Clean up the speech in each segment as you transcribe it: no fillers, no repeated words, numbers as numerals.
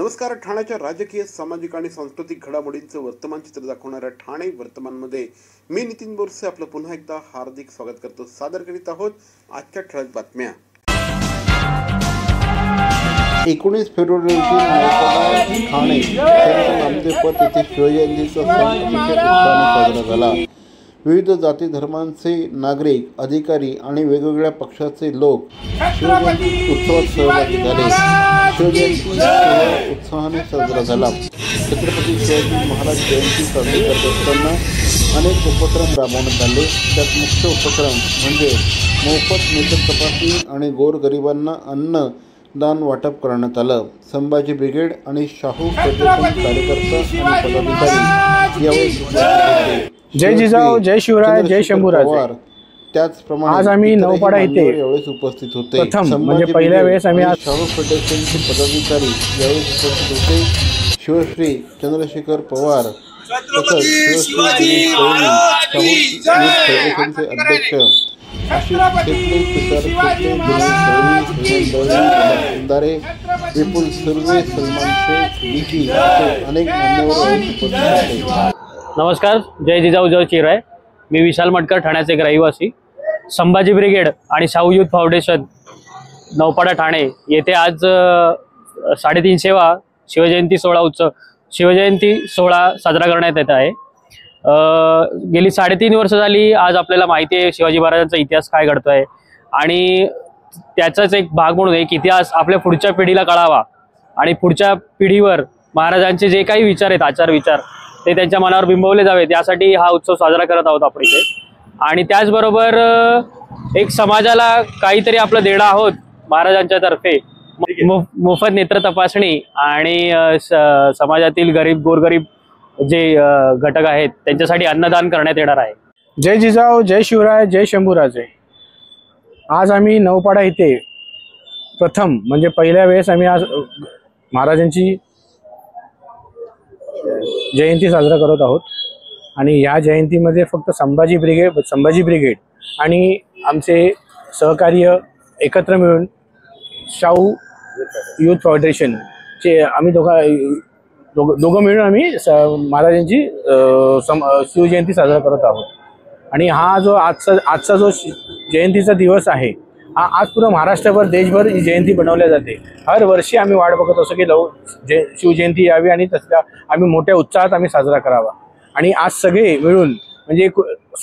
नमस्कार. ठाण्याच्या राजकीय, सामाजिक आणि सांस्कृतिक घडामोडींचं वर्तमान चित्र दाखवणाऱ्या ठाणे वर्तमानमध्ये मी नितीन बोरसे आपलं पुन्हा एकदा हार्दिक स्वागत करतो. सादर करीत आहोत आजच्या ठळक बातम्या. 19 फेब्रुवारी रोजी ठाणे नामदेवपत येथे शिवजयंतीचा सण साजरा झाला. विविध जाती धर्मांचे नागरिक, अधिकारी आणि वेगवेगळ्या पक्षाचे लोक शिवजयंती उत्सवात सहभागी झाले. शिवजयंती उत्साहाने साजरा झाला. छत्रपती शिवाजी महाराज जयंती साजरी करत असताना अनेक उपक्रम राबवण्यात आले. त्यात मुख्य उपक्रम म्हणजे मोफत नेत्र तपासणी आणि गोरगरिबांना अन्नदान वाटप करण्यात आलं. संभाजी ब्रिगेड आणि शाहू फेडरेशन कार्यकर्ता आणि पदाधिकारी यावेळी उपस्थित होते. जय जिजाऊ, जय शिवराय, जय शंभूराज. त्याचप्रमाणे आज आम्ही नौपाडा येथे यावेळेस उपस्थित होते. प्रथम म्हणजे पहिल्या वेळेस आम्ही शाहू फेडरेशनचे पदाधिकारी यावेळेस उपस्थित होते. शिवश्री चंद्रशेखर पवार तसंच शिवश्री शाहू फेडरेशनचे अध्यक्ष विपुल सुर्वे, सलमान शेख, डीजी अनेक मान्यवर उपस्थित होते. नमस्कार. जय जिजाऊ, जय शिवराय. मी विशाल मटकर, ठाण्याचे एक रहिवासी. संभाजी ब्रिगेड आणि शाहू युथ फाउंडेशन नौपाडा ठाणे येथे आज 3:30 शिवजयंती सोहळा साजरा करण्यात येत आहे. गेली 3.5 वर्ष झाली. आज आपल्याला माहिती आहे शिवाजी महाराजांचा इतिहास काय घडतोय आणि त्याचाच एक भाग म्हणून एक इतिहास आपल्या पुढच्या पिढीला कळावा आणि पुढच्या पिढीवर महाराजांचे जे काही विचार आहेत, आचार विचार, ते त्यांच्या मनावर बिंबवले जावेत यासाठी हा उत्सव साजरा करत आहोत आपण इथे. आणि त्याचबरोबर एक समाजाला काहीतरी आपलं देणं आहोत महाराजांच्या तर्फे. मोफत नेत्र तपासणी आणि समाजातील गोरगरीब जे घटक आहेत त्यांच्यासाठी अन्नदान करण्यात येणार आहे. जय जिजाऊ, जय शिवराय, जय शंभूराज. आज आम्ही नौपाडा येथे प्रथम म्हणजे पहिल्या वेळेस आम्ही आज महाराजांची जयंती साजरा करत आहोत. आणि या जयंतीमध्ये फक्त संभाजी ब्रिगेड आणि आमचे सहकार्य एकत्र मिळून शाहू युथ फाउंडेशनचे आम्ही दोघं मिळून आम्ही महाराजांची शिवजयंती साजरा करत आहोत. आणि हा जो आजचा जो जयंतीचा दिवस आहे हा आज पूर्ण महाराष्ट्रभर, देशभर ही जयंती बनवल्या जाते. हर वर्षी आम्ही वाट बघत असतो की शिवजयंती यावी आणि तसल्या आम्ही मोठ्या उत्साहात आम्ही साजरा करावा. आणि आज सगळे मिळून म्हणजे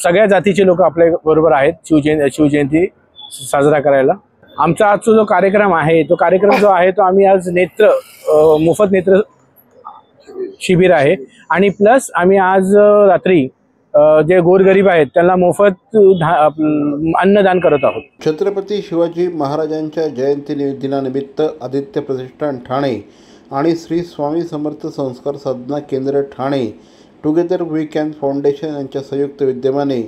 सगळ्या जातीचे लोक आपल्या बरोबर आहेत शिवजयंती साजरा करायला. आमचा आजचा जो कार्यक्रम आहे तो आम्ही आज मोफत नेत्र शिबिर आहे आणि प्लस आम्ही आज रात्री जे गोरगरीब आहेत त्यांना मोफत अन्नदान करत आहोत. छत्रपती शिवाजी महाराजांच्या जयंती दिनानिमित्त आदित्य प्रतिष्ठान ठाणे आणि Shri Swami Samarth Sanskar Sadhana Kendra Thane, together we can foundation यांच्या संयुक्त विद्यमाने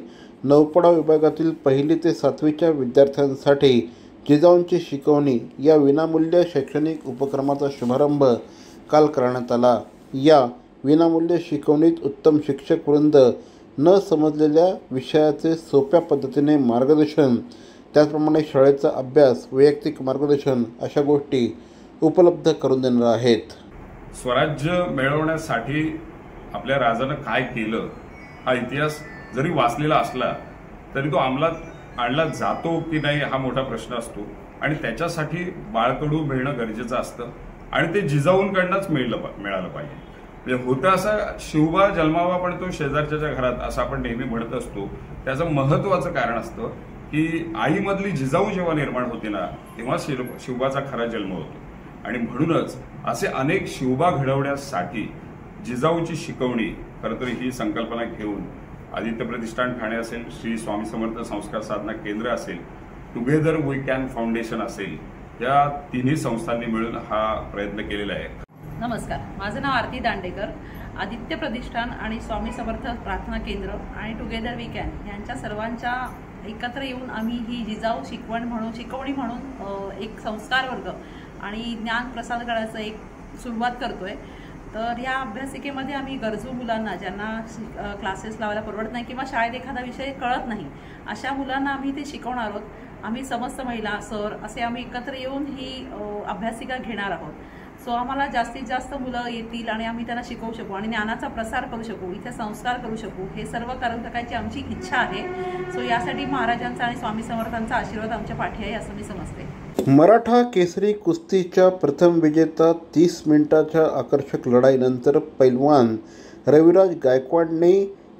नौपाडा विभागातील 1ली ते 7वीच्या विद्यार्थ्यांसाठी जिजाऊंची शिकवणी या विनामूल्य शैक्षणिक उपक्रमाचा शुभारंभ काल करण्यात आला. या विनामूल्य शिकवणीत उत्तम शिक्षक वृंद न समजलेल्या विषयाचे सोप्या पद्धतीने मार्गदर्शन, त्याचप्रमाणे शाळेचा अभ्यास, वैयक्तिक मार्गदर्शन अशा गोष्टी उपलब्ध करून देणार आहेत. स्वराज्य मिळवण्यासाठी आपल्या राजानं काय केलं हा इतिहास जरी वाचलेला असला तरी तो अंमलात आणला जातो की नाही हा मोठा प्रश्न असतो. आणि त्याच्यासाठी बाळकडू मिळणं गरजेचं असतं आणि ते जिजाऊंकडनंच मिळालं पाहिजे. म्हणजे होतं असं शिवबा जन्मावा पण तो शेजारच्या घरात असं आपण नेहमी म्हणत असतो. त्याचं महत्वाचं कारण असतं की आईमधली जिजाऊ जेव्हा निर्माण होते ना तेव्हा शिवबाचा खरा जन्म होतो. आणि म्हणूनच असे अनेक शिवबा घडवण्यासाठी जिजाऊची शिकवणी खरं तर ही संकल्पना घेऊन आदित्य प्रतिष्ठान ठाणे असेल, श्री स्वामी समर्थ संस्कार साधना केंद्र असेल, टुगेदर वी कॅन फाउंडेशन असेल, या तिन्ही संस्थांनी मिळून हा प्रयत्न केलेला आहे. नमस्कार. माझं नाव आरती दांडेकर. आदित्य प्रतिष्ठान आणि स्वामी समर्थ प्रार्थना केंद्र आणि टुगेदर वी कॅन यांच्या सर्वांच्या एकत्र येऊन आम्ही ही जिजाऊ शिकवणी म्हणून एक संस्कार वर्ग आणि ज्ञान प्रसाद करण्याचं एक सुरुवात करतोय. तर या अभ्यासिकेमध्ये आम्ही गरजू मुलांना, ज्यांना क्लासेस लावायला परवडत नाही किंवा शाळेत एखादा विषय कळत नाही, अशा मुलांना आम्ही ते शिकवणार आहोत. आम्ही समस्त महिला, सर असे आम्ही एकत्र येऊन ही अभ्यासिका घेणार आहोत. सो आम्हाला जास्तीत जास्त मुलं येतील आणि आम्ही त्यांना शिकवू शकू आणि ज्ञानाचा प्रसार करू शकू, इथे संस्कार करू शकू, हे सर्व करायची आमची इच्छा आहे. सो यासाठी महाराजांचा आणि स्वामी समर्थांचा आशीर्वाद आमच्या पाठी आहे असं मी समजते. मराठा केसरी कुस्तीच्या प्रथम विजेता 30 मिनिटाच्या आकर्षक लढाईनंतर पैलवान रविराज गायकवाडने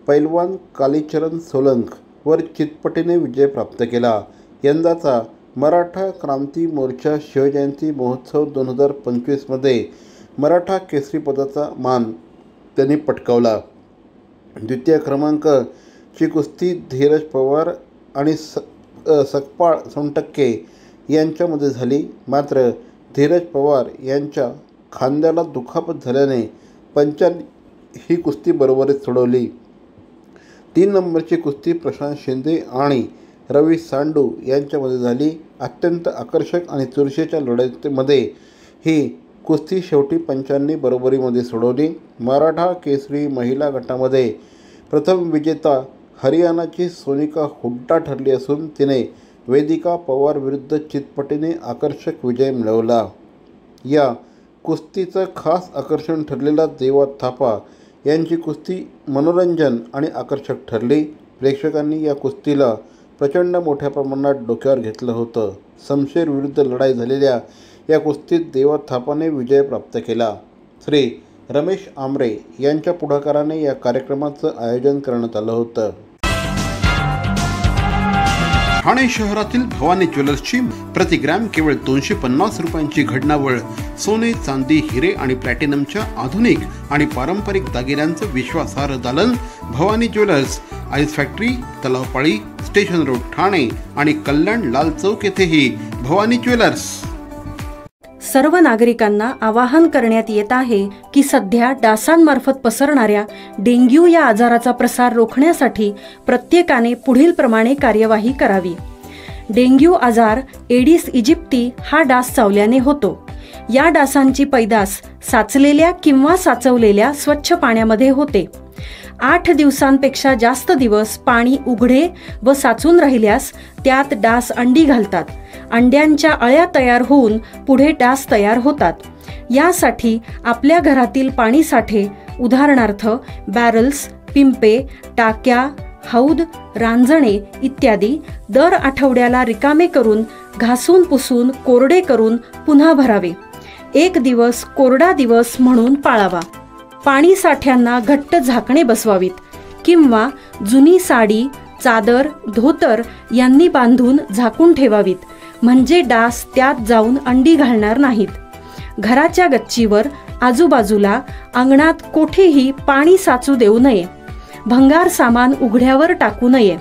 पैलवान कालीचरण सोलंकीवर चितपटीने विजय प्राप्त केला. यंदाचा मराठा क्रांती मोर्चा शिवजयंती महोत्सव 2025मध्ये मराठा केसरी पदाचा मान त्यांनी पटकावला. द्वितीय क्रमांकाची कुस्ती धीरज पवार आणि सकपाळ सोनटक्के यांच्यामध्ये झाली. मात्र धीरज पवार यांच्या खांद्याला दुखापत झाल्याने पंचांनी ही कुस्ती बरोबरीत सोडवली. 3 नंबरची कुस्ती प्रशांत शिंदे आणि रवी सांडू यांच्यामध्ये झाली. अत्यंत आकर्षक आणि चुरशीच्या लढतीमध्ये ही कुस्ती शेवटी पंचांनी बरोबरीमध्ये सोडवली. मराठा केसरी महिला गटामध्ये प्रथम विजेता हरियाणाची सोनिका हुड्डा ठरली असून तिने वेदिका पवार विरुद्ध चितपटीने आकर्षक विजय मिळवला. या कुस्तीचं खास आकर्षण ठरलेला देवा थापा यांची कुस्ती मनोरंजन आणि आकर्षक ठरली. प्रेक्षकांनी या कुस्तीला प्रचंड मोठ्या प्रमाणात डोक्यावर घेतलं होतं. शमशेर विरुद्ध लढाई झालेल्या या कुस्तीत देवा थापाने विजय प्राप्त केला. श्री रमेश आमरे यांच्या पुढाकाराने या कार्यक्रमाचं आयोजन करण्यात आलं होतं. ठाणे शहरातील भवानी ज्वेलर्सची प्रति ग्रॅम केवळ 250 रुपयांची घडणावळ सोने, चांदी, हिरे आणि प्लॅटिनमच्या आधुनिक आणि पारंपरिक दागिन्यांचं विश्वासार्ह दालन Bhavani jewellers, ice factory, Talao Pali, station road, Thane आणि कल्याण लाल चौक येथेही भवानी ज्वेलर्स. सर्व नागरिकांना आवाहन करण्यात येत आहे की सध्या डासांमार्फत पसरणाऱ्या डेंग्यू या आजाराचा प्रसार रोखण्यासाठी प्रत्येकाने पुढीलप्रमाणे कार्यवाही करावी. डेंग्यू आजार एडिस इजिप्टी हा डास चावल्याने होतो. या डासांची पैदास साचलेल्या किंवा साचवलेल्या स्वच्छ पाण्यामध्ये होते. 8 दिवसांपेक्षा जास्त दिवस पाणी उघडे व साचून राहिल्यास त्यात डास अंडी घालतात. अंड्यांच्या अळ्या तयार होऊन पुढे डास तयार होतात. यासाठी आपल्या घरातील पाणी साठे उदाहरणार्थ बॅरल्स, पिंपे, टाक्या, हौद, रांजणे इत्यादी दर आठवड्याला रिकामे करून घासून पुसून कोरडे करून पुन्हा भरावे. 1 दिवस कोरडा दिवस म्हणून पाळावा. पाणी साठ्यांना घट्ट झाकणे बसवावीत किंवा जुनी साडी, चादर, धोतर यांनी बांधून झाकून ठेवावीत, म्हणजे डास त्यात जाऊन अंडी घालणार नाहीत. घराच्या गच्चीवर, आजूबाजूला, अंगणात कोठेही पाणी साचू देऊ नये. भंगार सामान उघड्यावर टाकू नये.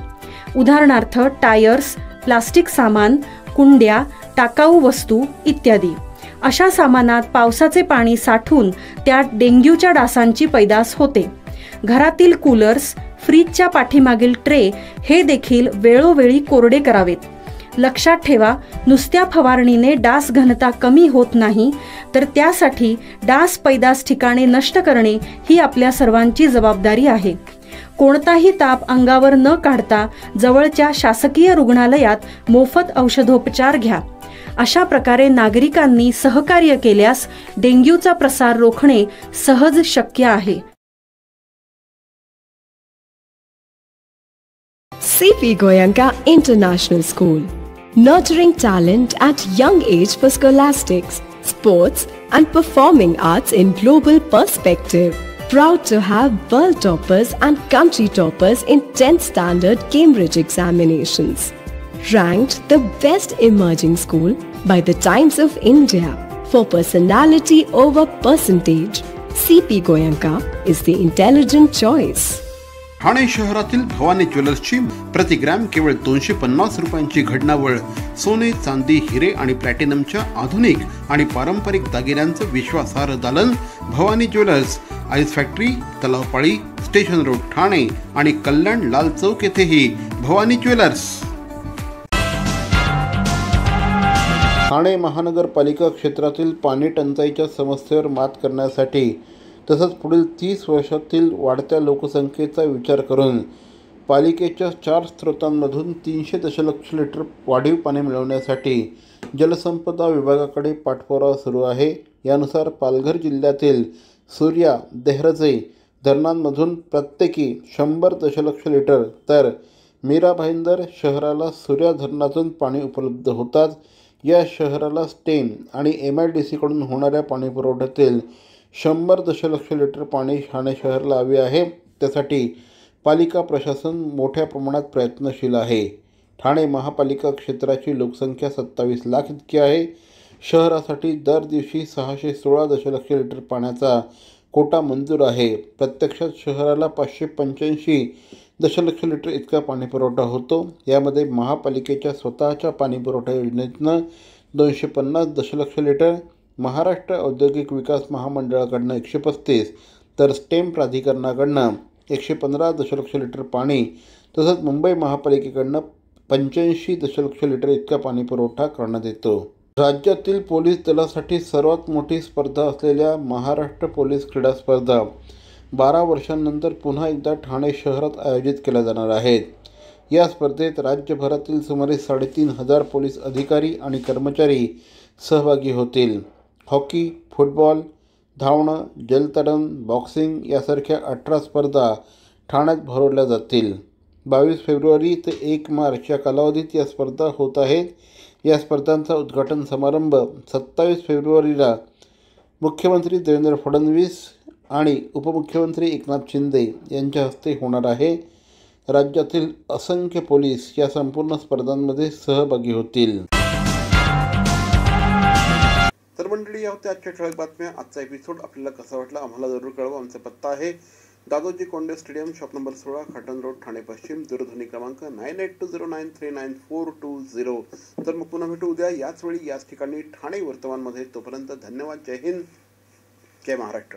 उदाहरणार्थ टायर्स, प्लास्टिक सामान, कुंड्या, टाकाऊ वस्तू इत्यादी. अशा सामानात पावसाचे पाणी साठून त्यात डेंग्यूच्या डासांची पैदास होते. घरातील कूलर्स, फ्रीजच्या पाठीमागील ट्रे हे देखील वेळोवेळी कोरडे करावेत. लक्षात ठेवा, नुसत्या फवारणीने डास घनता कमी होत नाही, तर त्यासाठी डास पैदास ठिकाणे नष्ट करणे ही आपल्या सर्वांची जबाबदारी आहे. कोणताही ताप अंगावर न काढता जवळच्या शासकीय रुग्णालयात मोफत औषधोपचार घ्या. अशा प्रकारे नागरिकांनी सहकार्य केल्यास डेंग्यूचा प्रसार रोखणे सहज शक्य आहे. CP Goenka International School, nurturing talent at young age for scholastics, sports and performing arts in global perspective. Proud to have world toppers and country toppers in 10th standard Cambridge examinations. Ranked the best emerging school by the Times of India for personality over percentage. CP Goenka is the intelligent choice. Thane शहरातील भवानी ज्वेलर्सची प्रति gram केवळ 250 रुपयांची घडणावळ सोने, चांदी, हिरे आणि प्लॅटिनमच्या आधुनिक आणि पारंपरिक दागिन्यांचं विश्वासार्ह दालन Bhavani jewellers, ice factory, Talao Pali, station road, Thane आणि कल्याण लाल चौक येथेही भवानी ज्वेलर्स. ठाणे महानगरपालिका क्षेत्रातील पाणी टंचाईच्या समस्येवर मात करण्यासाठी तसंच पुढील 30 वर्षातील वाढत्या लोकसंख्येचा विचार करून पालिकेच्या 4 स्रोतांमधून 300 दशलक्ष लिटर वाढीव पाणी मिळवण्यासाठी जलसंपदा विभागाकडे पाठपुरावा सुरू आहे. यानुसार पालघर जिल्ह्यातील सूर्या, देहरजे धरणांमधून प्रत्येकी 100 दशलक्ष लिटर तर मीरा भाईंदर शहराला सूर्या धरणातून पाणी उपलब्ध होतात. या शहराला स्टेम आणि MIDC कडून होणाऱ्या पाणी पुरवठ्यातील 100 दशलक्ष लिटर पाणी ठाणे शहराला हवे आहे. त्यासाठी पालिका प्रशासन मोठ्या प्रमाणात प्रयत्नशील आहे. ठाणे महापालिका क्षेत्राची लोकसंख्या 27 लाख इतकी आहे. शहरासाठी दर दिवशी 616 दशलक्ष लिटर पाण्याचा कोटा मंजूर आहे. प्रत्यक्षात शहराला 585 दशलक्ष लिटर इतका पाणी पुरवठा होतो. यामध्ये महापालिकेच्या स्वतःच्या पाणी पुरवठा योजनेतनं 250 दशलक्ष लिटर, महाराष्ट्र औद्योगिक विकास महामंडळाकडनं 135 तर स्टेम प्राधिकरणाकडनं 115 दशलक्ष लिटर पाणी तसंच मुंबई महापालिकेकडनं 85 दशलक्ष लिटर इतका पाणी पुरवठा करण्यात येतो. राज्यातील पोलीस दलासाठी सर्वात मोठी स्पर्धा असलेल्या महाराष्ट्र पोलीस क्रीडा स्पर्धा 12 वर्षांनंतर पुन्हा एकदा ठाणे शहरात आयोजित केल्या जाणार आहेत. या स्पर्धेत राज्यभरातील सुमारे 3,500 पोलीस अधिकारी आणि कर्मचारी सहभागी होतील. हॉकी, फुटबॉल, धावणं, जलतरण, बॉक्सिंग यासारख्या 18 स्पर्धा ठाण्यात भरवल्या जातील. 22 फेब्रुवारी ते 1 मार्च या कालावधीत या स्पर्धा होत आहेत. या स्पर्धांचा उद्घाटन समारंभ 27 फेब्रुवारीला मुख्यमंत्री देवेंद्र फडणवीस आणि उपमुख्यमंत्री एकनाथ शिंदे यांच्या हस्ते होणार आहे. राज्यातील असंख्य पोलीस या संपूर्ण स्पर्धांमध्ये सहभागी होतील. तर मंडळी, या होत्या आजच्या ठळक बातम्या. आजचा एपिसोड आपल्याला कसा वाटला आम्हाला जरूर कळवा. आमचा पत्ता आहे Dadoji Konde stadium, shop number 16, Khatan road, Thane पश्चिम. दूरध्वनी क्रमांक 9820939420. तर मग पुन्हा भेटू उद्या याच वेळी याच ठिकाणी ठाणे वर्तमानमध्ये. तोपर्यंत धन्यवाद. जय हिंद, जय महाराष्ट्र.